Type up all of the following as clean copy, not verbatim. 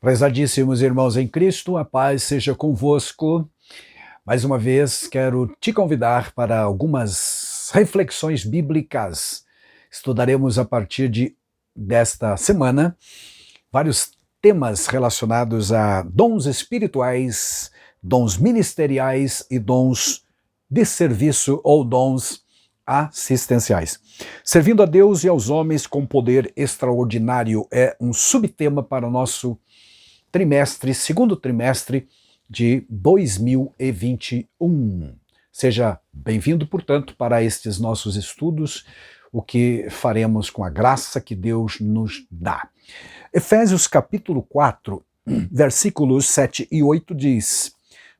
Prezadíssimos irmãos em Cristo, a paz seja convosco. Mais uma vez, quero te convidar para algumas reflexões bíblicas. Estudaremos a partir desta semana vários temas relacionados a dons espirituais, dons ministeriais e dons de serviço ou dons assistenciais. Servindo a Deus e aos homens com poder extraordinário é um subtema para o nosso segundo trimestre de 2021. Seja bem-vindo, portanto, para estes nossos estudos, o que faremos com a graça que Deus nos dá. Efésios capítulo 4, versículos 7 e 8 diz: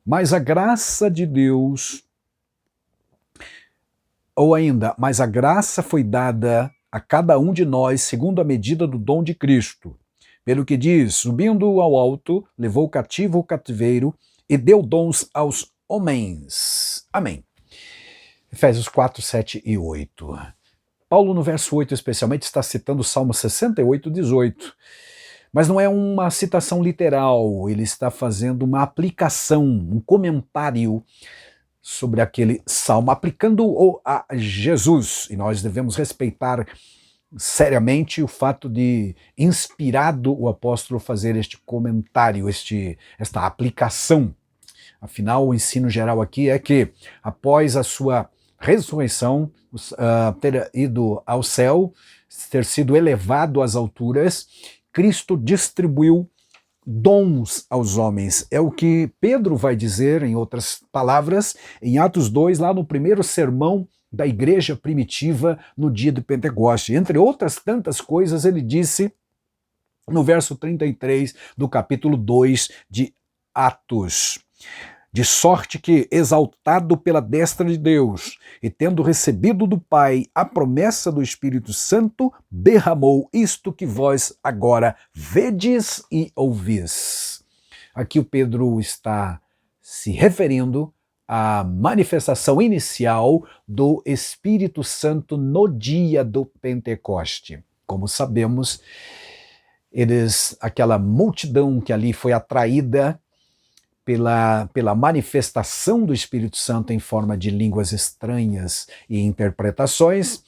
Mas a graça de Deus, mas a graça foi dada a cada um de nós segundo a medida do dom de Cristo. Pelo que diz, subindo ao alto, levou cativo o cativeiro e deu dons aos homens. Amém. Efésios 4, 7 e 8. Paulo, no verso 8 especialmente, está citando o Salmo 68, 18. Mas não é uma citação literal, ele está fazendo uma aplicação, um comentário sobre aquele salmo, aplicando-o a Jesus. E nós devemos respeitar seriamente o fato de, inspirado, o apóstolo fazer este comentário, esta aplicação. Afinal, o ensino geral aqui é que, após a sua ressurreição, ter ido ao céu, ter sido elevado às alturas, Cristo distribuiu dons aos homens. É o que Pedro vai dizer, em outras palavras, em Atos 2, lá no primeiro sermão da igreja primitiva no dia de Pentecoste. Entre outras tantas coisas, ele disse no verso 33 do capítulo 2 de Atos: De sorte que, exaltado pela destra de Deus, e tendo recebido do Pai a promessa do Espírito Santo, derramou isto que vós agora vedes e ouvis. Aqui o Pedro está se referindo à manifestação inicial do Espírito Santo no dia do Pentecoste. Como sabemos, aquela multidão que ali foi atraída pela manifestação do Espírito Santo em forma de línguas estranhas e interpretações,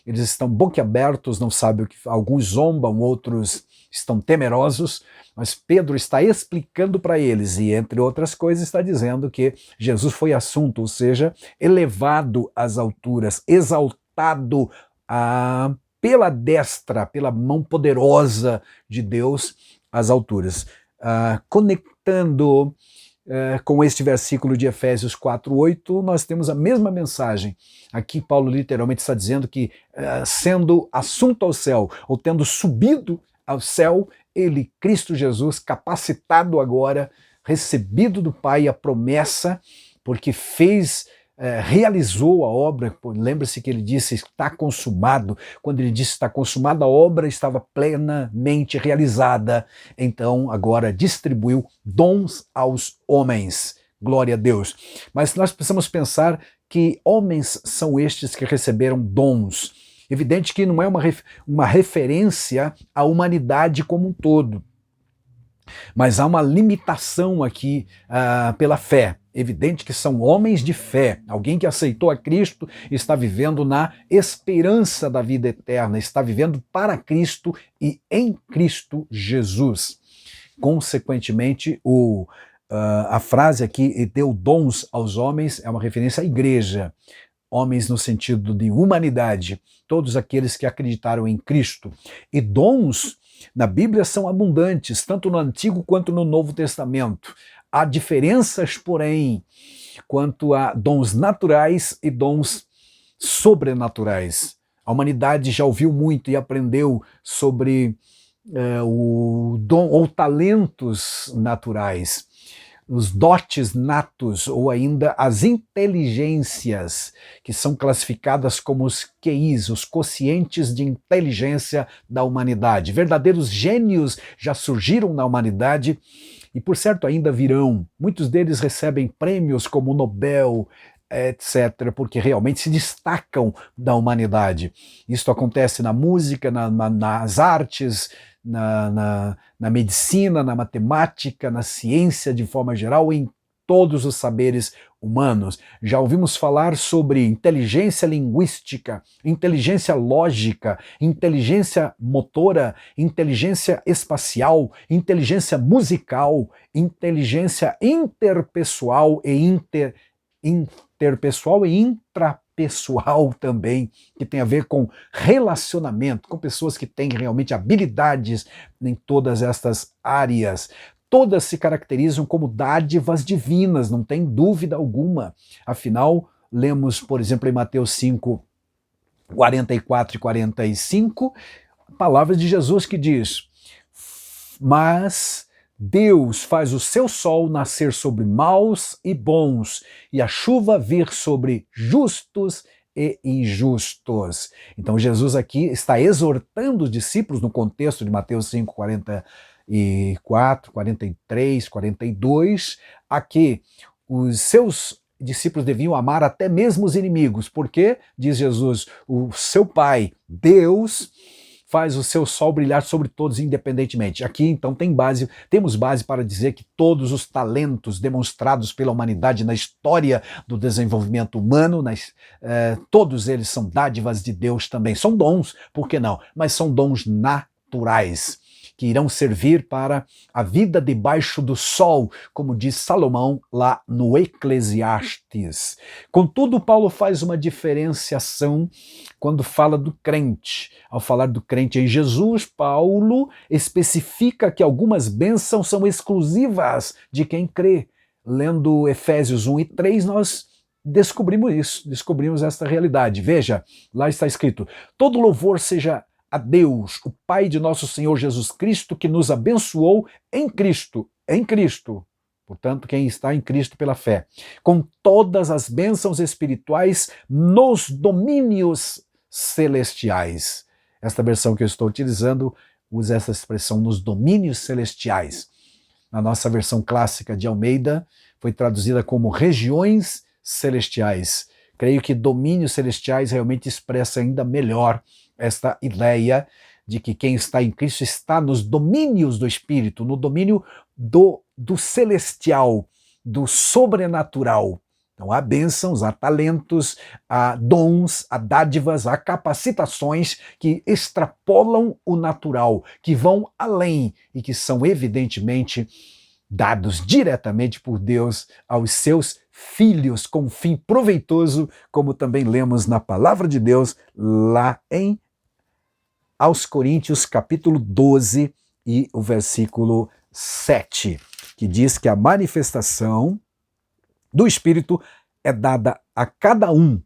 eles estão boquiabertos, não sabem o que, alguns zombam, outros estão temerosos, mas Pedro está explicando para eles e, entre outras coisas, está dizendo que Jesus foi assunto, ou seja, elevado às alturas, exaltado pela destra, pela mão poderosa de Deus às alturas. Conectando com este versículo de Efésios 4:8, nós temos a mesma mensagem. Aqui Paulo literalmente está dizendo que, sendo assunto ao céu, ou tendo subido ao céu, ele, Cristo Jesus, capacitado agora, recebido do Pai a promessa, porque realizou a obra. Lembre-se que ele disse está consumado. Quando ele disse está consumada, a obra estava plenamente realizada. Então agora distribuiu dons aos homens. Glória a Deus. Mas nós precisamos pensar que homens são estes que receberam dons. Evidente que não é uma referência à humanidade como um todo. Mas há uma limitação aqui pela fé. Evidente que são homens de fé. Alguém que aceitou a Cristo está vivendo na esperança da vida eterna, está vivendo para Cristo e em Cristo Jesus. Consequentemente, a frase aqui, e deu dons aos homens, é uma referência à igreja. Homens no sentido de humanidade, todos aqueles que acreditaram em Cristo. E dons na Bíblia são abundantes, tanto no Antigo quanto no Novo Testamento. Há diferenças, porém, quanto a dons naturais e dons sobrenaturais. A humanidade já ouviu muito e aprendeu sobre o dom ou talentos naturais, os dotes natos ou ainda as inteligências, que são classificadas como os QIs, os quocientes de inteligência da humanidade. Verdadeiros gênios já surgiram na humanidade e, por certo, ainda virão. Muitos deles recebem prêmios como o Nobel, etc., porque realmente se destacam da humanidade. Isso acontece na música, nas artes, na medicina, na matemática, na ciência de forma geral, em todos os saberes humanos. Já ouvimos falar sobre inteligência linguística, inteligência lógica, inteligência motora, inteligência espacial, inteligência musical, inteligência interpessoal e interpessoal e intrapessoal também, que tem a ver com relacionamento, com pessoas que têm realmente habilidades em todas estas áreas. Todas se caracterizam como dádivas divinas, não tem dúvida alguma. Afinal, lemos, por exemplo, em Mateus 5, 44 e 45, palavras de Jesus que diz: mas Deus faz o seu sol nascer sobre maus e bons, e a chuva vir sobre justos e injustos. Então Jesus aqui está exortando os discípulos, no contexto de Mateus 5, 44, 43, 42, a que os seus discípulos deviam amar até mesmo os inimigos, porque, diz Jesus, o seu Pai, Deus, faz o seu sol brilhar sobre todos independentemente. Aqui, então, temos base para dizer que todos os talentos demonstrados pela humanidade na história do desenvolvimento humano, todos eles são dádivas de Deus também. São dons, por que não? Mas são dons naturais, que irão servir para a vida debaixo do sol, como diz Salomão lá no Eclesiastes. Contudo, Paulo faz uma diferenciação quando fala do crente. Ao falar do crente em Jesus, Paulo especifica que algumas bênçãos são exclusivas de quem crê. Lendo Efésios 1 e 3, nós descobrimos esta realidade. Veja, lá está escrito: todo louvor seja a Deus, o Pai de nosso Senhor Jesus Cristo, que nos abençoou em Cristo. Portanto, quem está em Cristo pela fé, com todas as bênçãos espirituais nos domínios celestiais. Esta versão que eu estou utilizando usa essa expressão, nos domínios celestiais. Na nossa versão clássica de Almeida, foi traduzida como regiões celestiais. Creio que domínios celestiais realmente expressa ainda melhor esta ideia de que quem está em Cristo está nos domínios do Espírito, no domínio do celestial, do sobrenatural. Então há bênçãos, há talentos, há dons, há dádivas, há capacitações que extrapolam o natural, que vão além e que são evidentemente dados diretamente por Deus aos seus filhos com um fim proveitoso, como também lemos na palavra de Deus lá aos Coríntios, capítulo 12 e o versículo 7, que diz que a manifestação do Espírito é dada a cada um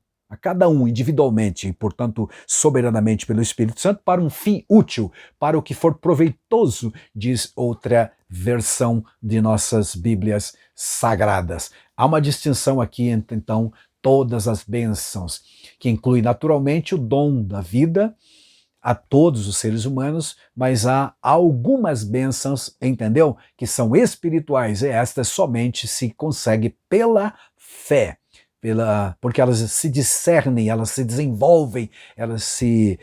individualmente e, portanto, soberanamente pelo Espírito Santo, para um fim útil, para o que for proveitoso, diz outra versão de nossas Bíblias sagradas. Há uma distinção aqui entre, então, todas as bênçãos, que inclui naturalmente o dom da vida a todos os seres humanos, mas há algumas bênçãos, entendeu? Que são espirituais, e estas somente se consegue pela fé, porque elas se discernem, elas se desenvolvem, elas se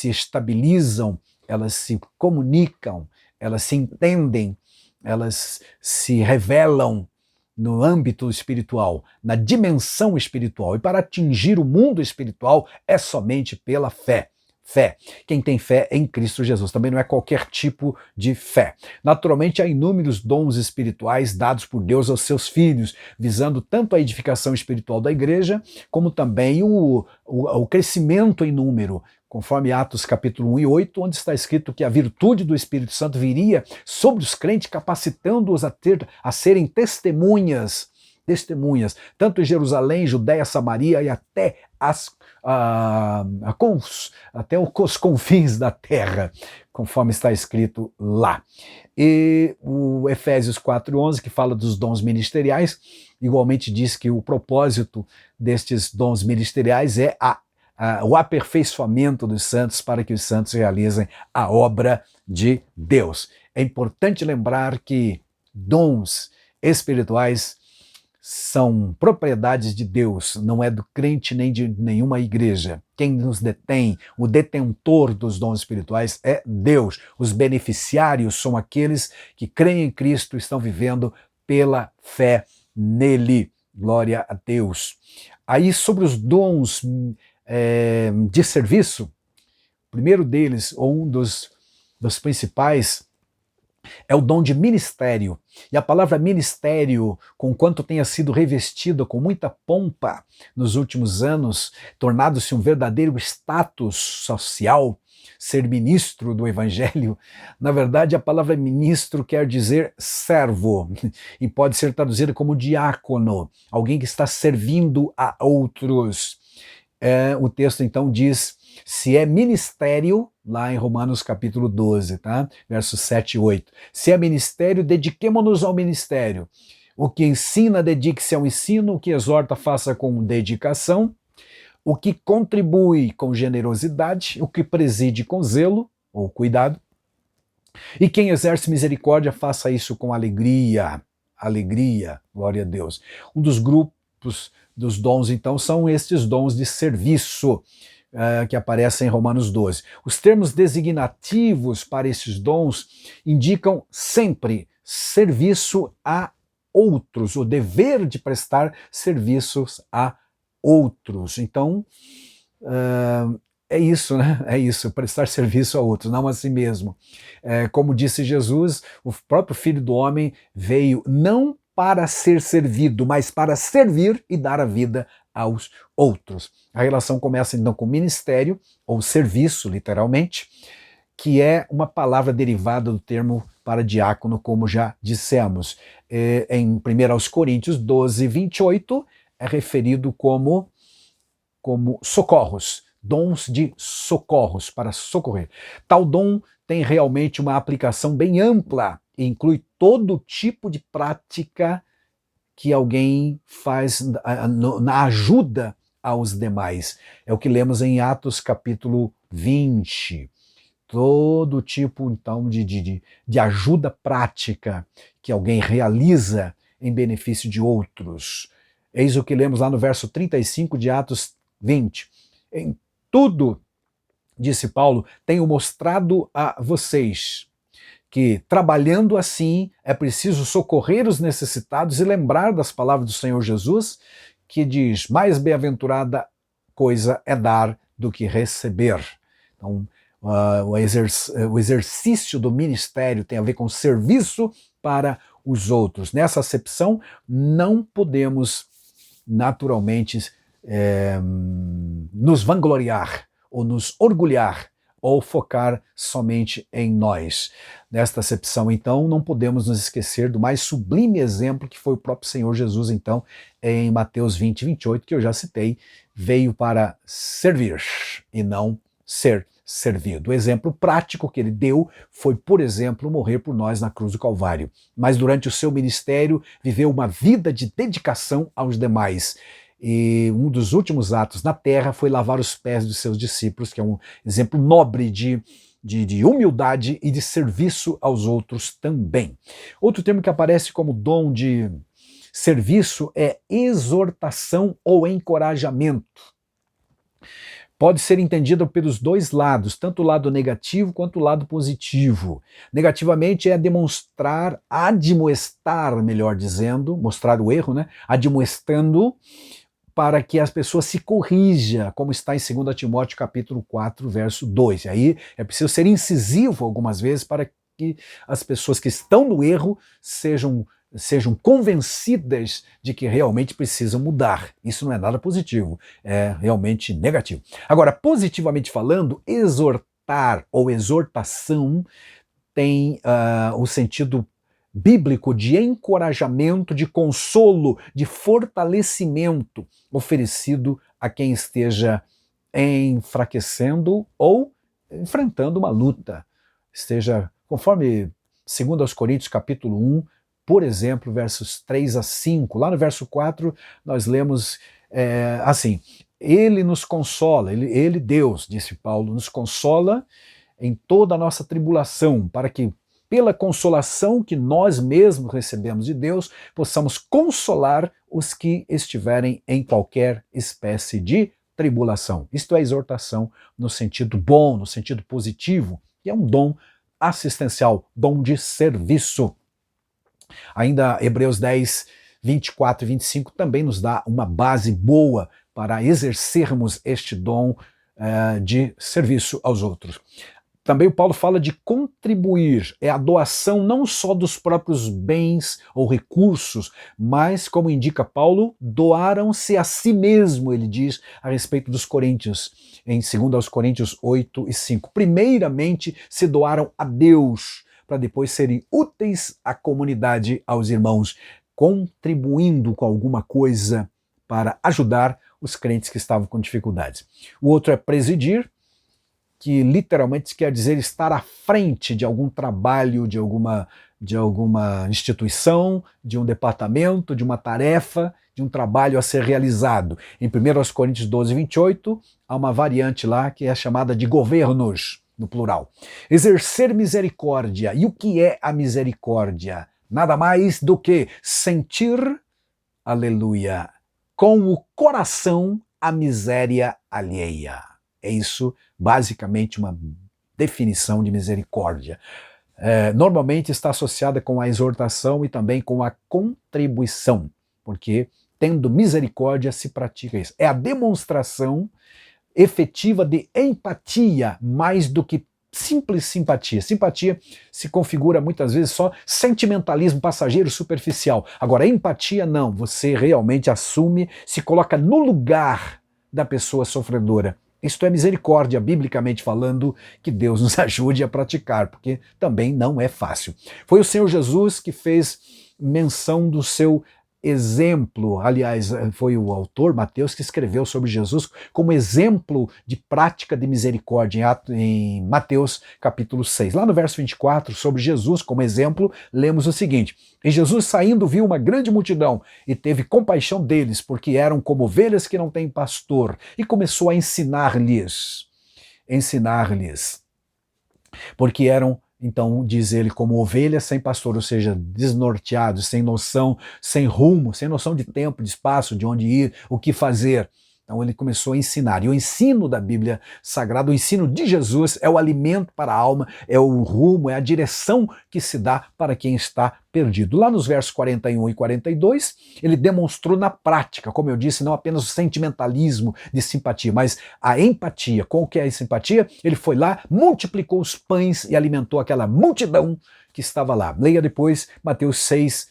estabilizam, elas se comunicam, elas se entendem, elas se revelam no âmbito espiritual, na dimensão espiritual. E para atingir o mundo espiritual é somente pela fé. Fé. Quem tem fé em Cristo Jesus. Também não é qualquer tipo de fé. Naturalmente, há inúmeros dons espirituais dados por Deus aos seus filhos, visando tanto a edificação espiritual da igreja, como também o crescimento em número, conforme Atos capítulo 1 e 8, onde está escrito que a virtude do Espírito Santo viria sobre os crentes, capacitando-os a serem testemunhas, tanto em Jerusalém, Judéia, Samaria e até os confins da terra, conforme está escrito lá. E o Efésios 4:11, que fala dos dons ministeriais, igualmente diz que o propósito destes dons ministeriais é o aperfeiçoamento dos santos, para que os santos realizem a obra de Deus. É importante lembrar que dons espirituais são propriedades de Deus, não é do crente nem de nenhuma igreja. Quem nos detém, o detentor dos dons espirituais é Deus. Os beneficiários são aqueles que creem em Cristo e estão vivendo pela fé nele. Glória a Deus. Aí, sobre os dons de serviço, o primeiro deles, ou um dos principais, é o dom de ministério. E a palavra ministério, conquanto tenha sido revestida com muita pompa nos últimos anos, tornado-se um verdadeiro status social, ser ministro do Evangelho, na verdade a palavra ministro quer dizer servo, e pode ser traduzida como diácono, alguém que está servindo a outros. O texto então diz, se é ministério, lá em Romanos capítulo 12, tá? Versos 7 e 8. Se é ministério, dediquemo-nos ao ministério. O que ensina, dedique-se ao ensino, o que exorta, faça com dedicação, o que contribui com generosidade, o que preside com zelo, ou cuidado, e quem exerce misericórdia, faça isso com alegria. Alegria, glória a Deus. Um dos grupos dos dons, então, são estes dons de serviço, que aparecem em Romanos 12. Os termos designativos para esses dons indicam sempre serviço a outros, o dever de prestar serviços a outros. Então, é isso, né? É isso, prestar serviço a outros, não a si mesmo. Como disse Jesus, o próprio Filho do Homem veio não para ser servido, mas para servir e dar a vida aos outros. A relação começa então com ministério, ou serviço, literalmente, que é uma palavra derivada do termo para diácono, como já dissemos. Em 1 Coríntios 12, 28, é referido como socorros, dons de socorros, para socorrer. Tal dom tem realmente uma aplicação bem ampla e inclui todo tipo de prática que alguém faz na ajuda aos demais. É o que lemos em Atos capítulo 20. Todo tipo, então, de ajuda prática que alguém realiza em benefício de outros. Eis o que lemos lá no verso 35 de Atos 20. Em tudo, disse Paulo, tenho mostrado a vocês que, trabalhando assim, é preciso socorrer os necessitados e lembrar das palavras do Senhor Jesus, que diz, mais bem-aventurada coisa é dar do que receber. Então, o exercício do ministério tem a ver com serviço para os outros. Nessa acepção, não podemos naturalmente nos vangloriar ou nos orgulhar ou focar somente em nós. Nesta acepção, então, não podemos nos esquecer do mais sublime exemplo que foi o próprio Senhor Jesus, então, em Mateus 20, 28, que eu já citei, veio para servir e não ser servido. O exemplo prático que ele deu foi, por exemplo, morrer por nós na cruz do Calvário. Mas durante o seu ministério, viveu uma vida de dedicação aos demais. E um dos últimos atos na terra foi lavar os pés dos seus discípulos, que é um exemplo nobre de humildade e de serviço aos outros também. Outro termo que aparece como dom de serviço é exortação ou encorajamento. Pode ser entendido pelos dois lados, tanto o lado negativo quanto o lado positivo. Negativamente é demonstrar, admoestar, melhor dizendo, mostrar o erro, né? Admoestando para que as pessoas se corrijam, como está em 2 Timóteo capítulo 4, verso 2. E aí é preciso ser incisivo algumas vezes para que as pessoas que estão no erro sejam convencidas de que realmente precisam mudar. Isso não é nada positivo, é realmente negativo. Agora, positivamente falando, exortar ou exortação tem o sentido bíblico de encorajamento, de consolo, de fortalecimento oferecido a quem esteja enfraquecendo ou enfrentando uma luta. Esteja, conforme 2 Coríntios capítulo 1, por exemplo, versos 3 a 5. Lá no verso 4 nós lemos assim, ele nos consola, Deus, disse Paulo, nos consola em toda a nossa tribulação, para que pela consolação que nós mesmos recebemos de Deus, possamos consolar os que estiverem em qualquer espécie de tribulação. Isto é exortação no sentido bom, no sentido positivo, que é um dom assistencial, dom de serviço. Ainda Hebreus 10, 24 e 25 também nos dá uma base boa para exercermos este dom de serviço aos outros. Também o Paulo fala de contribuir, é a doação não só dos próprios bens ou recursos, mas, como indica Paulo, doaram-se a si mesmo, ele diz a respeito dos coríntios, em 2 aos Coríntios 8 e 5. Primeiramente se doaram a Deus, para depois serem úteis à comunidade, aos irmãos, contribuindo com alguma coisa para ajudar os crentes que estavam com dificuldades. O outro é presidir, que literalmente quer dizer estar à frente de algum trabalho, de alguma instituição, de um departamento, de uma tarefa, de um trabalho a ser realizado. Em 1 Coríntios 12, 28, há uma variante lá que é chamada de governos, no plural. Exercer misericórdia. E o que é a misericórdia? Nada mais do que sentir, aleluia, com o coração a miséria alheia. É isso, basicamente, uma definição de misericórdia. Normalmente está associada com a exortação e também com a contribuição, porque tendo misericórdia se pratica isso. É a demonstração efetiva de empatia, mais do que simples simpatia. Simpatia se configura muitas vezes só sentimentalismo passageiro superficial. Agora, empatia não, você realmente assume, se coloca no lugar da pessoa sofredora. Isto é misericórdia, biblicamente falando, que Deus nos ajude a praticar, porque também não é fácil. Foi o Senhor Jesus que fez menção do seu exemplo, aliás, foi o autor, Mateus, que escreveu sobre Jesus como exemplo de prática de misericórdia em Mateus capítulo 6. Lá no verso 24, sobre Jesus como exemplo, lemos o seguinte: E Jesus saindo viu uma grande multidão e teve compaixão deles, porque eram como ovelhas que não têm pastor, e começou a ensinar-lhes, porque eram, então, diz ele, como ovelhas sem pastor, ou seja, desnorteados, sem noção, sem rumo, sem noção de tempo, de espaço, de onde ir, o que fazer. Então ele começou a ensinar. E o ensino da Bíblia Sagrada, o ensino de Jesus, é o alimento para a alma, é o rumo, é a direção que se dá para quem está perdido. Lá nos versos 41 e 42, ele demonstrou na prática, como eu disse, não apenas o sentimentalismo de simpatia, mas a empatia. Qual que é a simpatia? Ele foi lá, multiplicou os pães e alimentou aquela multidão que estava lá. Leia depois Mateus 6,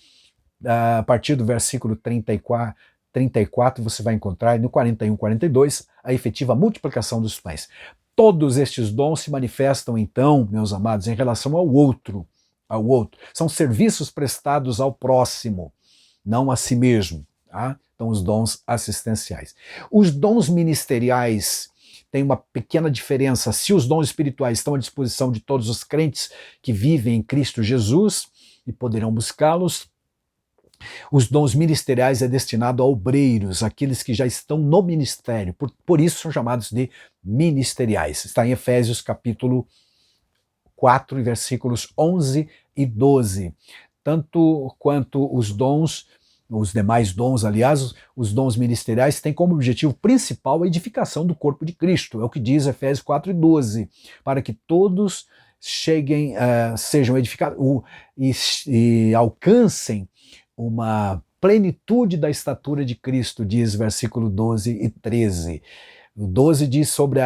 a partir do versículo 34 você vai encontrar, e no 41, 42, a efetiva multiplicação dos pães. Todos estes dons se manifestam, então, meus amados, em relação ao outro. São serviços prestados ao próximo, não a si mesmo. Tá? Então, os dons assistenciais. Os dons ministeriais têm uma pequena diferença. Se os dons espirituais estão à disposição de todos os crentes que vivem em Cristo Jesus e poderão buscá-los, os dons ministeriais é destinado a obreiros, aqueles que já estão no ministério, por isso são chamados de ministeriais. Está em Efésios capítulo 4, versículos 11 e 12. Tanto quanto os dons, os demais dons, aliás, os dons ministeriais têm como objetivo principal a edificação do corpo de Cristo, é o que diz Efésios 4 e 12, para que todos sejam edificados e alcancem uma plenitude da estatura de Cristo, diz versículo 12 e 13. O 12 diz sobre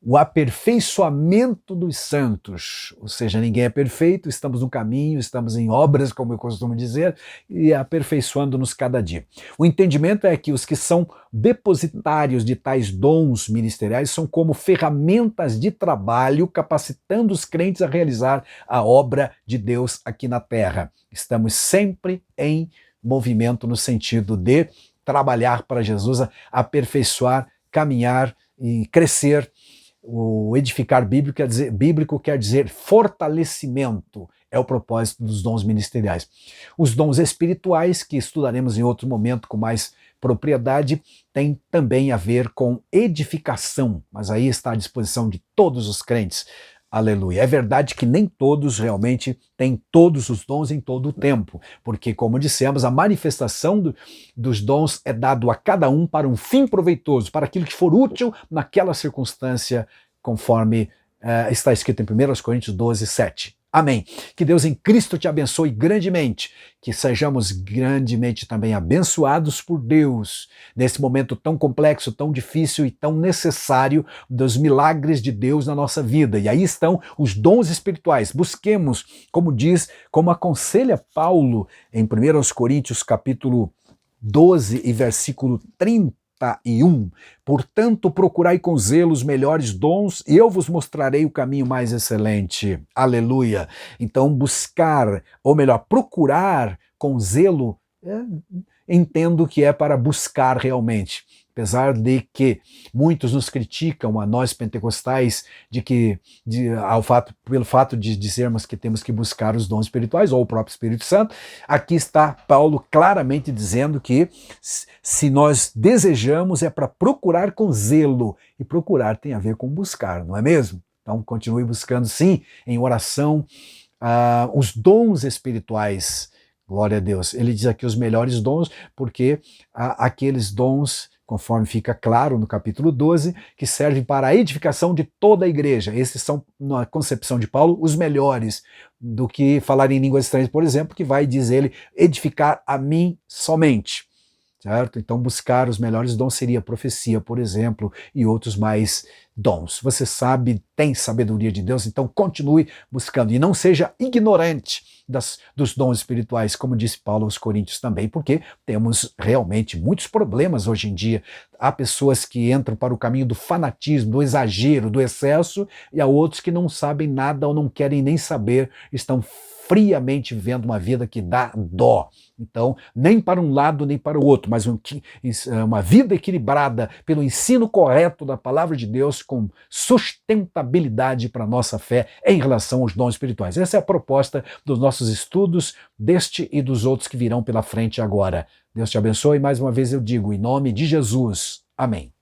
o aperfeiçoamento dos santos, ou seja, ninguém é perfeito, estamos no caminho, estamos em obras, como eu costumo dizer, e aperfeiçoando-nos cada dia. O entendimento é que os que são depositários de tais dons ministeriais são como ferramentas de trabalho, capacitando os crentes a realizar a obra de Deus aqui na terra. Estamos sempre em movimento no sentido de trabalhar para Jesus, aperfeiçoar, caminhar e crescer. O edificar bíblico quer dizer fortalecimento, é o propósito dos dons ministeriais. Os dons espirituais, que estudaremos em outro momento com mais propriedade, têm também a ver com edificação, mas aí está à disposição de todos os crentes. Aleluia. É verdade que nem todos realmente têm todos os dons em todo o tempo, porque, como dissemos, a manifestação dos dons é dado a cada um para um fim proveitoso, para aquilo que for útil naquela circunstância, conforme está escrito em 1 Coríntios 12, 7. Amém. Que Deus em Cristo te abençoe grandemente, que sejamos grandemente também abençoados por Deus, nesse momento tão complexo, tão difícil e tão necessário dos milagres de Deus na nossa vida. E aí estão os dons espirituais. Busquemos, como diz, como aconselha Paulo em 1 Coríntios capítulo 12 e versículo 31. Portanto, procurai com zelo os melhores dons e eu vos mostrarei o caminho mais excelente. Aleluia! Então, buscar, ou melhor, procurar com zelo, entendo que é para buscar realmente. Apesar de que muitos nos criticam, a nós pentecostais, pelo fato de dizermos que temos que buscar os dons espirituais, ou o próprio Espírito Santo, aqui está Paulo claramente dizendo que se nós desejamos é para procurar com zelo, e procurar tem a ver com buscar, não é mesmo? Então continue buscando sim, em oração, os dons espirituais. Glória a Deus. Ele diz aqui os melhores dons, porque aqueles dons, conforme fica claro no capítulo 12, que servem para a edificação de toda a igreja. Esses são, na concepção de Paulo, os melhores do que falar em línguas estranhas, por exemplo, que vai, diz ele, edificar a mim somente. Certo? Então buscar os melhores dons seria profecia, por exemplo, e outros mais dons. Você sabe, tem sabedoria de Deus, então continue buscando e não seja ignorante dos dons espirituais, como disse Paulo aos Coríntios também, porque temos realmente muitos problemas hoje em dia. Há pessoas que entram para o caminho do fanatismo, do exagero, do excesso, e há outros que não sabem nada ou não querem nem saber, estão friamente vivendo uma vida que dá dó. Então, nem para um lado nem para o outro, mas uma vida equilibrada pelo ensino correto da palavra de Deus, com sustentabilidade para a nossa fé em relação aos dons espirituais. Essa é a proposta dos nossos estudos, deste e dos outros que virão pela frente agora. Deus te abençoe, mais uma vez eu digo, em nome de Jesus. Amém.